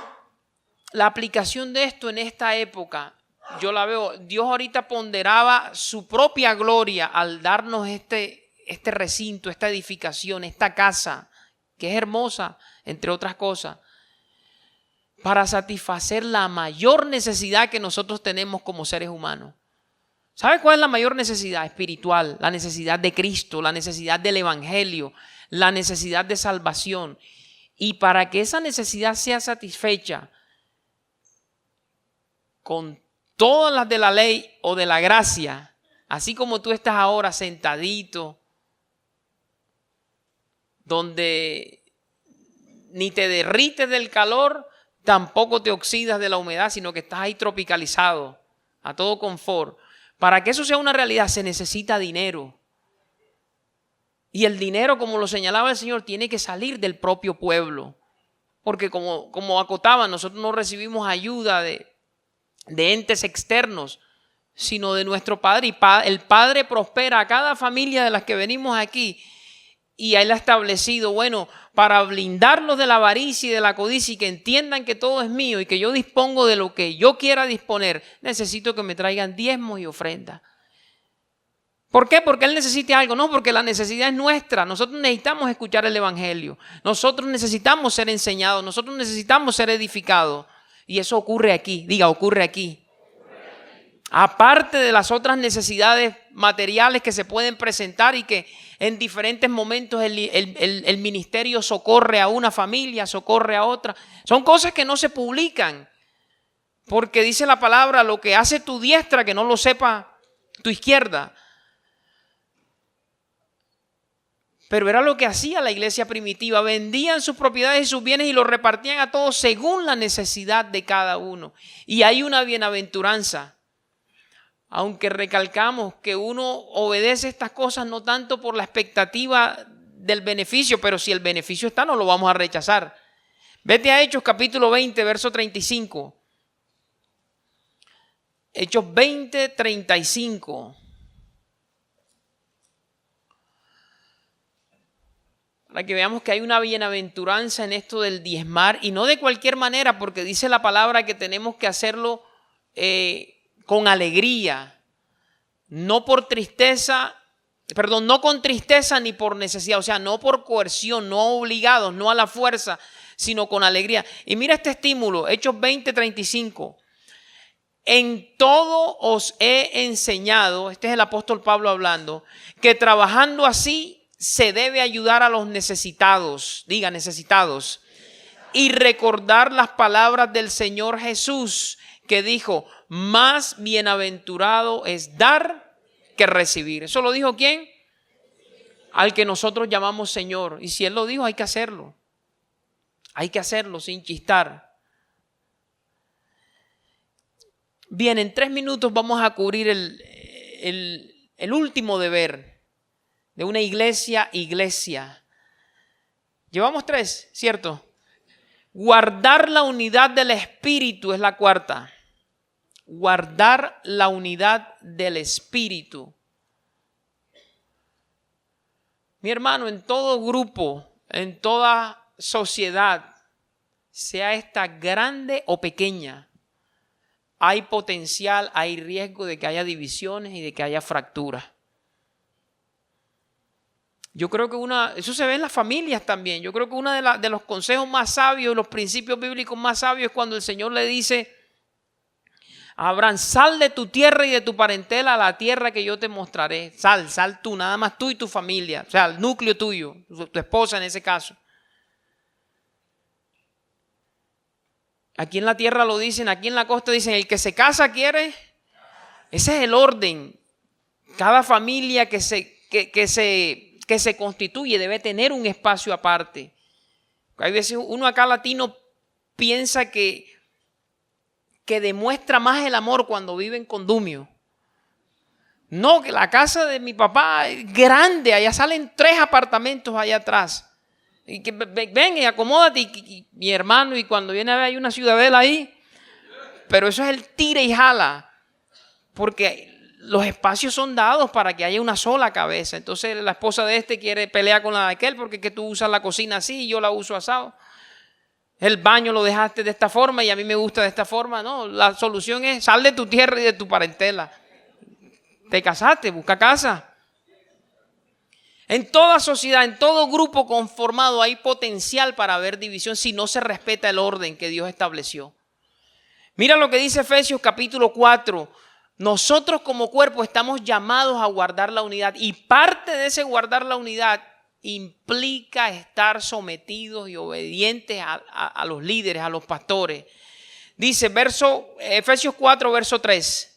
la aplicación de esto en esta época, yo la veo, Dios ahorita ponderaba su propia gloria al darnos este recinto, esta edificación, esta casa, que es hermosa, entre otras cosas, para satisfacer la mayor necesidad que nosotros tenemos como seres humanos. ¿Sabe cuál es la mayor necesidad espiritual? La necesidad de Cristo, la necesidad del Evangelio, la necesidad de salvación. Y para que esa necesidad sea satisfecha con todas las de la ley o de la gracia, así como tú estás ahora sentadito, donde ni te derrites del calor, tampoco te oxidas de la humedad, sino que estás ahí tropicalizado, a todo confort. Para que eso sea una realidad se necesita dinero. Y el dinero, como lo señalaba el Señor, tiene que salir del propio pueblo. Porque como acotaba, nosotros no recibimos ayuda de entes externos, sino de nuestro Padre. Y el Padre prospera a cada familia de las que venimos aquí. Y Él ha establecido, bueno, para blindarlos de la avaricia y de la codicia y que entiendan que todo es mío y que yo dispongo de lo que yo quiera disponer, necesito que me traigan diezmos y ofrendas. ¿Por qué? Porque Él necesite algo. No, porque la necesidad es nuestra. Nosotros necesitamos escuchar el Evangelio. Nosotros necesitamos ser enseñados. Nosotros necesitamos ser edificados. Y eso ocurre aquí. Diga, ocurre aquí. Aparte de las otras necesidades materiales que se pueden presentar y que en diferentes momentos el ministerio socorre a una familia, socorre a otra. Son cosas que no se publican. Porque dice la palabra, lo que hace tu diestra, que no lo sepa tu izquierda. Pero era lo que hacía la iglesia primitiva. Vendían sus propiedades y sus bienes y los repartían a todos según la necesidad de cada uno. Y hay una bienaventuranza. Aunque recalcamos que uno obedece estas cosas no tanto por la expectativa del beneficio, pero si el beneficio está no lo vamos a rechazar. Vete a Hechos capítulo 20, verso 35. Hechos 20, 35. Para que veamos que hay una bienaventuranza en esto del diezmar, y no de cualquier manera, porque dice la palabra que tenemos que hacerlo con alegría, no por tristeza, perdón, no con tristeza ni por necesidad, o sea, no por coerción, no obligados, no a la fuerza, sino con alegría. Y mira este estímulo, Hechos 20, 35. En todo os he enseñado, este es el apóstol Pablo hablando, que trabajando así se debe ayudar a los necesitados, diga necesitados, y recordar las palabras del Señor Jesús, que dijo, más bienaventurado es dar que recibir. ¿Eso lo dijo quién? Al que nosotros llamamos Señor. Y si Él lo dijo, hay que hacerlo. Hay que hacerlo sin chistar. Bien, en 3 minutos vamos a cubrir el último deber de una iglesia. Llevamos 3, ¿cierto? Guardar la unidad del Espíritu es la cuarta. Guardar la unidad del Espíritu. Mi hermano, en todo grupo, en toda sociedad, sea esta grande o pequeña, hay potencial, hay riesgo de que haya divisiones y de que haya fracturas. Yo creo que eso se ve en las familias también. Yo creo que uno de los consejos más sabios, los principios bíblicos más sabios, es cuando el Señor le dice a Abraham, sal de tu tierra y de tu parentela a la tierra que yo te mostraré. Sal tú, nada más tú y tu familia, o sea, el núcleo tuyo, tu esposa en ese caso. Aquí en la tierra lo dicen, aquí en la costa dicen, el que se casa quiere. Ese es el orden. Cada familia que se constituye debe tener un espacio aparte. Hay veces uno acá latino piensa que demuestra más el amor cuando vive en condumio. No, que la casa de mi papá es grande, allá salen 3 apartamentos allá atrás. Y que ven y acomódate, y mi hermano, y cuando viene a ver hay una ciudadela ahí. Pero eso es el tira y jala, porque los espacios son dados para que haya una sola cabeza. Entonces la esposa de este quiere pelear con la de aquel, porque que tú usas la cocina así y yo la uso asado. El baño lo dejaste de esta forma y a mí me gusta de esta forma. No, la solución es sal de tu tierra y de tu parentela. Te casaste, busca casa. En toda sociedad, en todo grupo conformado hay potencial para haber división si no se respeta el orden que Dios estableció. Mira lo que dice Efesios capítulo 4. Nosotros como cuerpo estamos llamados a guardar la unidad, y parte de ese guardar la unidad implica estar sometidos y obedientes a los líderes, a los pastores. Dice Efesios 4, verso 3.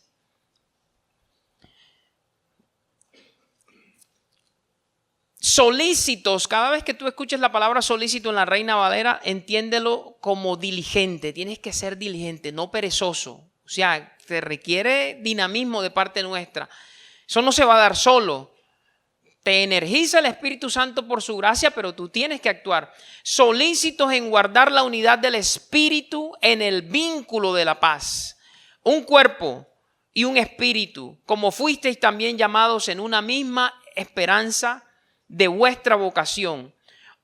Solícitos, cada vez que tú escuches la palabra solícito en la Reina Valera, entiéndelo como diligente. Tienes que ser diligente, no perezoso. O sea, te requiere dinamismo de parte nuestra. Eso no se va a dar solo. Te energiza el Espíritu Santo por su gracia, pero tú tienes que actuar. Solícitos en guardar la unidad del Espíritu en el vínculo de la paz. Un cuerpo y un espíritu, como fuisteis también llamados en una misma esperanza de vuestra vocación.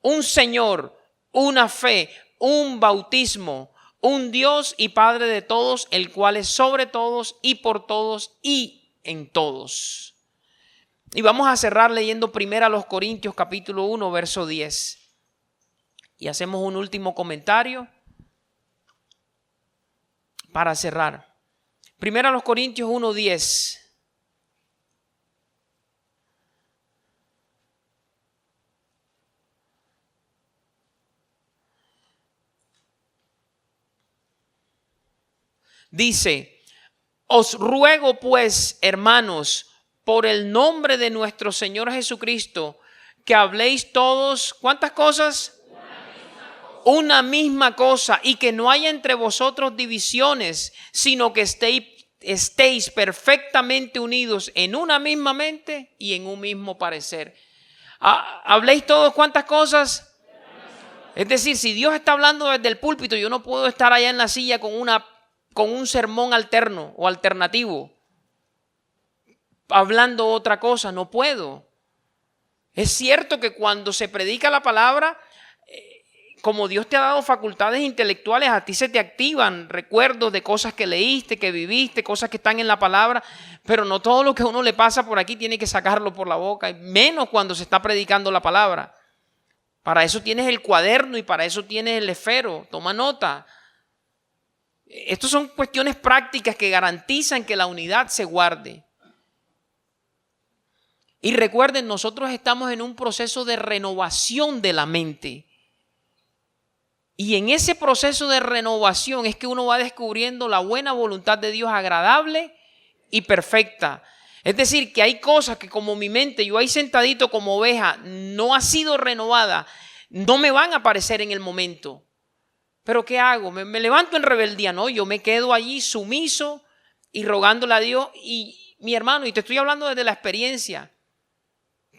Un Señor, una fe, un bautismo, un Dios y Padre de todos, el cual es sobre todos y por todos y en todos. Y vamos a cerrar leyendo primero a los Corintios capítulo 1, verso 10. Y hacemos un último comentario para cerrar. Primero a los Corintios 1, 10. Dice, os ruego pues, hermanos, por el nombre de nuestro Señor Jesucristo, que habléis todos, ¿cuántas cosas? Una misma cosa, y que no haya entre vosotros divisiones, sino que estéis perfectamente unidos en una misma mente y en un mismo parecer. ¿Habléis todos cuántas cosas? Es decir, si Dios está hablando desde el púlpito, yo no puedo estar allá en la silla con un sermón alterno o alternativo, hablando otra cosa, no puedo. Es cierto que cuando se predica la palabra, como Dios te ha dado facultades intelectuales, a ti se te activan recuerdos de cosas que leíste, que viviste, cosas que están en la palabra, pero no todo lo que a uno le pasa por aquí tiene que sacarlo por la boca, menos cuando se está predicando la palabra. Para eso tienes el cuaderno y para eso tienes el esfero, toma nota. Estas son cuestiones prácticas que garantizan que la unidad se guarde. Y recuerden, nosotros estamos en un proceso de renovación de la mente. Y en ese proceso de renovación es que uno va descubriendo la buena voluntad de Dios agradable y perfecta. Es decir, que hay cosas que como mi mente, yo ahí sentadito como oveja, no ha sido renovada, no me van a aparecer en el momento. ¿Pero qué hago? ¿Me levanto en rebeldía? No, yo me quedo allí sumiso y rogándole a Dios. Y mi hermano, y te estoy hablando desde la experiencia,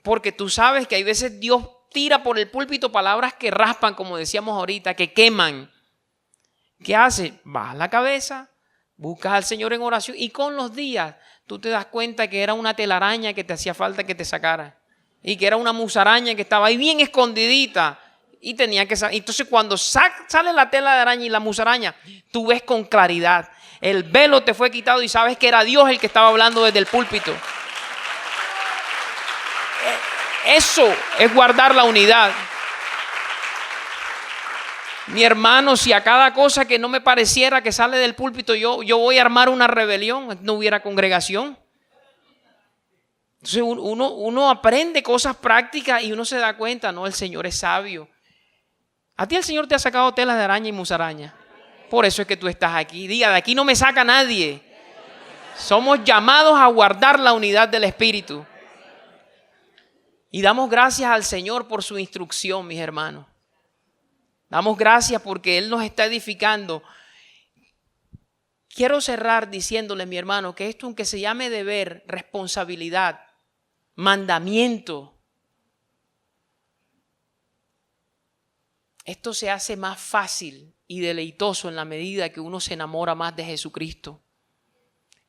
porque tú sabes que hay veces Dios tira por el púlpito palabras que raspan, como decíamos ahorita, que queman. ¿Qué hace? Bajas la cabeza, buscas al Señor en oración y con los días tú te das cuenta que era una telaraña que te hacía falta que te sacara y que era una musaraña que estaba ahí bien escondidita y tenía que salir. Entonces cuando sale la tela de araña y la musaraña, tú ves con claridad. El velo te fue quitado y sabes que era Dios el que estaba hablando desde el púlpito. Eso es guardar la unidad. Mi hermano, si a cada cosa que no me pareciera que sale del púlpito yo voy a armar una rebelión, no hubiera congregación. Entonces uno aprende cosas prácticas y uno se da cuenta, no, el Señor es sabio. A ti el Señor te ha sacado telas de araña y musaraña. Por eso es que tú estás aquí. Diga, de aquí no me saca nadie. Somos llamados a guardar la unidad del Espíritu. Y damos gracias al Señor por su instrucción, mis hermanos. Damos gracias porque Él nos está edificando. Quiero cerrar diciéndole, mi hermano, que esto, aunque se llame deber, responsabilidad, mandamiento, esto se hace más fácil y deleitoso en la medida que uno se enamora más de Jesucristo.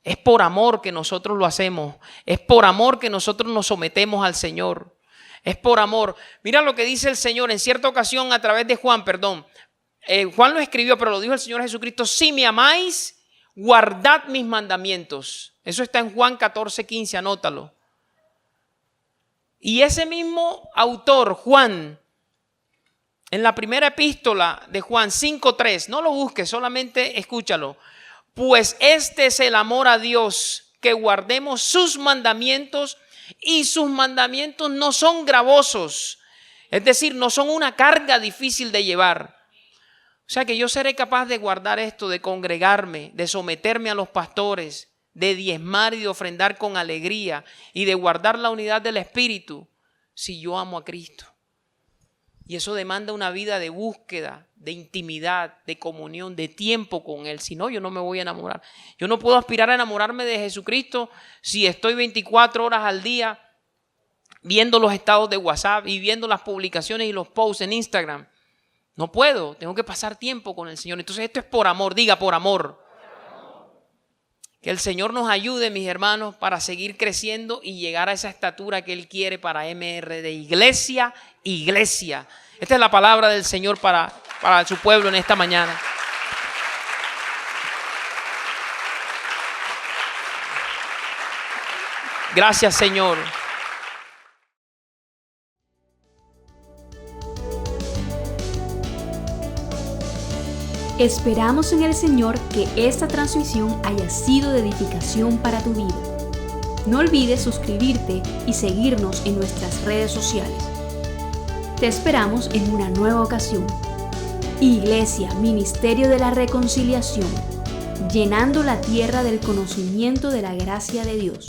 Es por amor que nosotros lo hacemos. Es por amor que nosotros nos sometemos al Señor. Es por amor. Mira lo que dice el Señor en cierta ocasión a través de Juan, Juan lo escribió, pero lo dijo el Señor Jesucristo. Si me amáis, guardad mis mandamientos. Eso está en Juan 14:15, anótalo. Y ese mismo autor, Juan, en la primera epístola de Juan 5:3, no lo busques, solamente escúchalo. Pues este es el amor a Dios, que guardemos sus mandamientos, y sus mandamientos no son gravosos, es decir, no son una carga difícil de llevar. O sea que yo seré capaz de guardar esto, de congregarme, de someterme a los pastores, de diezmar y de ofrendar con alegría y de guardar la unidad del Espíritu si yo amo a Cristo. Y eso demanda una vida de búsqueda, de intimidad, de comunión, de tiempo con Él. Si no, yo no me voy a enamorar. Yo no puedo aspirar a enamorarme de Jesucristo si estoy 24 horas al día viendo los estados de WhatsApp y viendo las publicaciones y los posts en Instagram. No puedo, tengo que pasar tiempo con el Señor. Entonces esto es por amor, diga por amor. Que el Señor nos ayude, mis hermanos, para seguir creciendo y llegar a esa estatura que Él quiere para MR de iglesia. Esta es la palabra del Señor para su pueblo en esta mañana. Gracias, Señor. Esperamos en el Señor que esta transmisión haya sido de edificación para tu vida. No olvides suscribirte y seguirnos en nuestras redes sociales. Te esperamos en una nueva ocasión. Iglesia, Ministerio de la Reconciliación, llenando la tierra del conocimiento de la gracia de Dios.